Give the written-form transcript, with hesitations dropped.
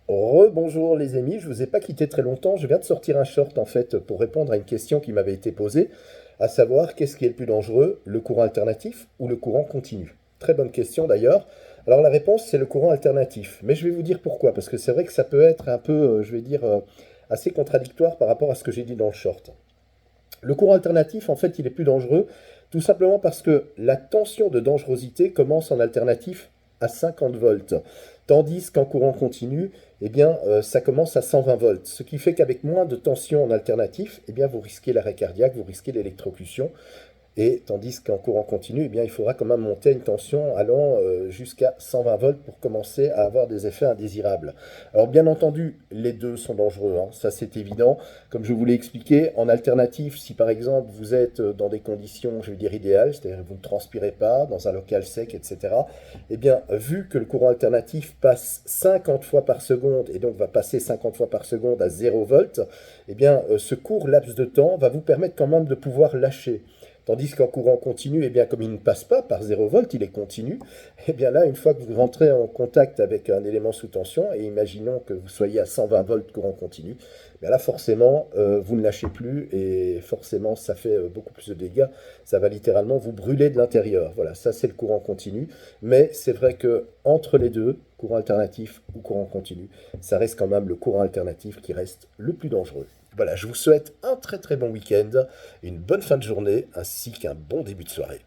Rebonjour les amis, je vous ai pas quitté très longtemps, je viens de sortir un short en fait pour répondre à une question qui m'avait été posée, à savoir qu'est-ce qui est le plus dangereux, le courant alternatif ou le courant continu? Très bonne question d'ailleurs. Alors la réponse c'est le courant alternatif, mais je vais vous dire pourquoi, parce que c'est vrai que ça peut être un peu, je vais dire, assez contradictoire par rapport à ce que j'ai dit dans le short. Le courant alternatif, en fait, il est plus dangereux, tout simplement parce que la tension de dangerosité commence en alternatif à 50 volts, tandis qu'en courant continu, eh bien, ça commence à 120 volts. Ce qui fait qu'avec moins de tension en alternatif, eh bien, vous risquez l'arrêt cardiaque, vous risquez l'électrocution. Et tandis qu'en courant continu, eh bien, il faudra quand même monter à une tension allant jusqu'à 120 volts pour commencer à avoir des effets indésirables. Alors bien entendu, les deux sont dangereux, hein, ça c'est évident. Comme je vous l'ai expliqué, en alternative, si par exemple vous êtes dans des conditions, je veux dire, idéales, c'est-à-dire que vous ne transpirez pas, dans un local sec, etc., eh bien, vu que le courant alternatif passe 50 fois par seconde et donc va passer 50 fois par seconde à 0 volts, eh bien, ce court laps de temps va vous permettre quand même de pouvoir lâcher. Tandis qu'en courant continu, eh bien, comme il ne passe pas par 0 volt, il est continu, eh bien là, une fois que vous rentrez en contact avec un élément sous tension, et imaginons que vous soyez à 120 volts courant continu, eh bien là, forcément, vous ne lâchez plus, et forcément, ça fait beaucoup plus de dégâts. Ça va littéralement vous brûler de l'intérieur. Voilà, ça c'est le courant continu. Mais c'est vrai que entre les deux, courant alternatif ou courant continu, ça reste quand même le courant alternatif qui reste le plus dangereux. Voilà, je vous souhaite un très très bon week-end, une bonne fin de journée ainsi qu'un bon début de soirée.